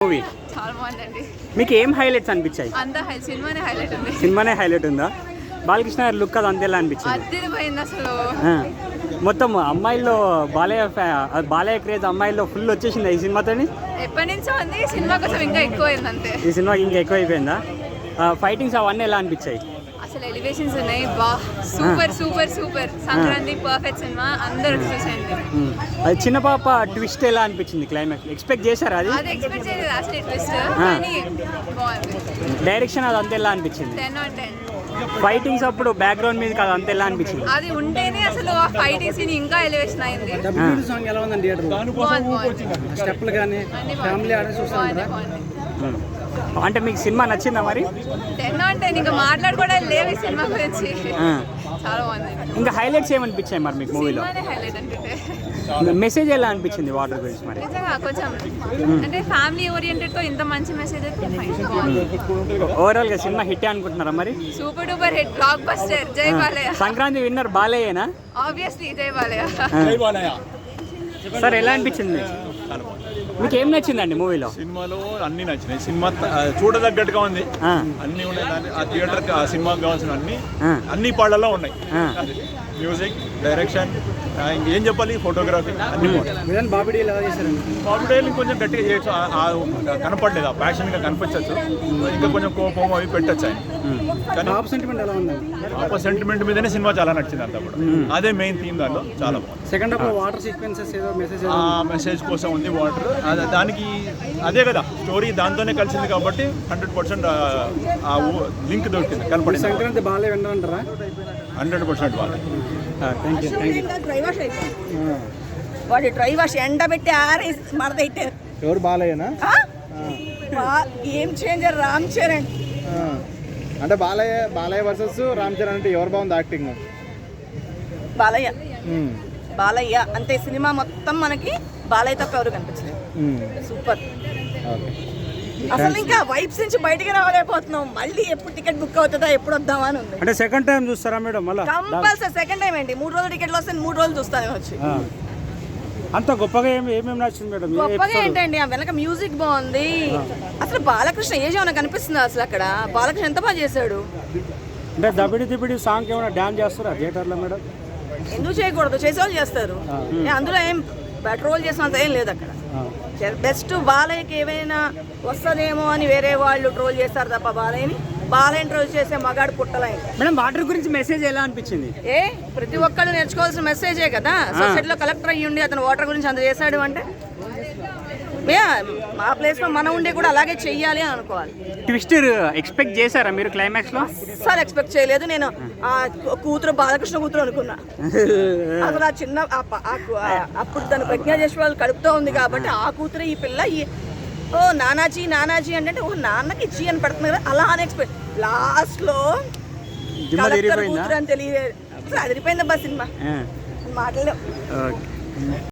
Movie చాలా బాగుందండి. మీకు ఏం హైలైట్స్ అనిపించాయి? అంతా సినిమానే హైలైట్ ఉంది. సినిమానే హైలైట్ ఉందా? బాలకృష్ణ గారి లుక్ అది అంతేలా అనిపించింది? అదిరిపోయింది అసలు. మొత్తం అమ్మాయిల్లో బాలయ్య క్రేజ్ అమ్మాయిల్లో ఫుల్ వచ్చేసింది ఈ సినిమాతో. ఎప్పటి నుంచో ఉంది, సినిమా కోసం ఇంకా ఎక్కువైంది అంతే. ఈ సినిమాకి ఇంకా ఎక్కువ అయిపోయిందా? ఫైటింగ్స్ అవన్నీ ఎలా అనిపించాయి? అసలు ఎలివేషన్స్ ఉన్నాయి. బా super super super. Sankranti perfect cinema, అందరూ చూసేయండి. అది చిన్న పాప ట్విస్ట్ ఎలా అనిపించింది? క్లైమాక్స్ ఎక్స్పెక్ట్ చేశారా? అది ఎక్స్పెక్ట్ చేయలేదు అసలు ట్విస్ట్, కానీ బాగుంది. డైరెక్షన్ అది అంతే ఎలా అనిపించింది? 10/10. ఫైటింగ్స్ అప్పుడు బ్యాక్గ్రౌండ్ మీద అది అంతే ఎలా అనిపించింది? అది ఉంటేనే అసలు ఆ ఫైటింగ్ సీన్ ఇంకా ఎలివేషన్ అయింది. సాంగ్ ఎలా ఉందండి? స్టెప్లు కానీ ఫ్యామిలీ ఆడియన్స్ చూస్తారా? అంటే మీకు సినిమా నచ్చిందా మరి? 10/10 ఇంకా మాట్లాడుకోవడం లేవు ఈ సినిమా గురించి. చాలా బాగుంది. ఇంకా హైలైట్స్ ఏమనిపించాయి మరి మీకు మూవీలో? హైలైట్ అంటే మెసేజ్ ఎలా అనిపించింది వాటర్ గురించి మరి? నిజంగా కొంచెం అంటే ఫ్యామిలీ ఓరియంటెడ్ తో ఇంత మంచి మెసేజ్ అయితే ఫైన్. ఓవరాల్ గా సినిమా హిట్ అనుకుంటున్నారా మరి? Super duper hit, block buster. జై బాలయ్య. సంక్రాంతి విన్నర్ బాలయ్యేనా? ఆబ్వియస్లీ జై బాలయ్య. సార్ ఎలా అనిపించింది మీకు? ఏం నచ్చిందండి మూవీలో? సినిమాలో అన్ని నచ్చినాయి. సినిమా చూడదగ్గట్టుగా ఉంది. అన్ని ఉన్నాయి. ఆ థియేటర్ సినిమాకి కావాల్సిన అన్ని పాళ్ళలో ఉన్నాయి. మ్యూజిక్, డైరెక్షన్, ఇంకేం చెప్పాలి, ఫోటోగ్రఫీ అన్ని బాబీ బాబుడేలు కొంచెం గట్టిగా చేయొచ్చు. కనపడలేదు, ఆ ప్యాషన్గా కనిపించచ్చు. ఇంకా కొంచెం కోపం అవి పెట్టచ్చు ఆయన. కానీ సెంటిమెంట్ ఎలా ఉంది? సెంటిమెంట్ మీదనే సినిమా చాలా నచ్చింది అంతా కూడా. అదే మెయిన్ థీమ్ దాంట్లో చాలా బాగుంది. సెకండ్ హాఫ్ వాటర్ సీక్వెన్సెస్ ఏదో మెసేజ్ కోసం ఉంది. వాటర్ దానికి అదే కదా స్టోరీ, దాంతోనే కలిసింది కాబట్టి 100% ఆ లింక్ దొరికింది, కనపడింది. సంక్రాంతి బాలయ్య విన్నారంటారా? 100% వాళ్ళు. వాడు డ్రై వాష్ ఎండబెట్టి ఆరేసి మరదైతారు. ఎవరు బాలయ్యనా? ఏం చేంజర్ రామ్ చరణ్. అంటే బాలయ్య వర్సెస్ రామ్ చరణ్ అంటే ఎవరు బాగుంది యాక్టింగ్? బాలయ్య అంతే. సినిమా మొత్తం మనకి బాలయ్య తప్ప ఎవరు కనిపించలేదు. సూపర్. అసలు ఇంకా వైబ్స్ నుంచి బయటికి రావలేకపోతున్నాం. మళ్ళీ ఎప్పుడు టికెట్ బుక్ అవుతుందా, ఎప్పుడు వద్దామా అని ఉంది. అంటే సెకండ్ టైం చూస్తారా మేడం? కంపల్సరీ సెకండ్ టైం ఏంటి, 3 రోజులు టికెట్లు వస్తే 3 రోజులు చూస్తాను వచ్చి. అంత గొప్పగా ఏమేమి నచ్చింది మేడం? గొప్పగా ఏంటండి, ఆ వెనక మ్యూజిక్ బాగుంది. అసలు బాలకృష్ణ ఏజ్ ఏమైనా కనిపిస్తుంది అసలు అక్కడ? బాలకృష్ణ ఎంత బాగా చేశాడు. అంటే దబిడి సాంగ్ ఏమైనా డాన్స్ చేస్తారా థియేటర్లో మేడం? ఎందుకు చేయకూడదు, చేసేవాళ్ళు చేస్తారు. అందులో ఏం ట్రోల్ చేసినంత ఏం లేదు అక్కడ. బెస్ట్ బాలయ్యకి ఏమైనా వస్తుందేమో అని వేరే వాళ్ళు ట్రోల్ చేస్తారు తప్ప బాలయ్యని ట్రోల్ చేసే మగాడు పుట్టలైన. మేడం వాటర్ గురించి మెసేజ్ ఎలా అనిపించింది? ప్రతి ఒక్కళ్ళు నేర్చుకోవాల్సిన మెసేజే కదా. సొసైటీలో కలెక్టర్ అయ్యి ఉండి అతను వాటర్ గురించి అంత చేశాడు అంటే మా ప్లేస్ లో మనం ఉండి కూడా అలాగే చెయ్యాలి అని అనుకోవాలి. ట్విస్ట్ ఎక్స్పెక్ట్ చేశారా మీరు క్లైమాక్స్ లో? అసలు ఎక్స్పెక్ట్ చేయలేదు. నేను ఆ కూతురు బాలకృష్ణ కూతురు అనుకున్నా. అసలు ఆ చిన్న అప్పుడు తను ప్రజ్ఞా చేసే వాళ్ళు కడుపుతో ఉంది కాబట్టి ఆ కూతురు ఈ పిల్ల ఓ నానాజీ అంటే ఓ నాన్నకి ఇచ్చి అని పెడుతుంది కదా, అలా అని ఎక్స్పెక్ట్. లాస్ట్ లో కలెక్టర్ కూతురు అని తెలియదు. అసలు అదిరిపోయిందబ్బా సినిమా, మాటలు.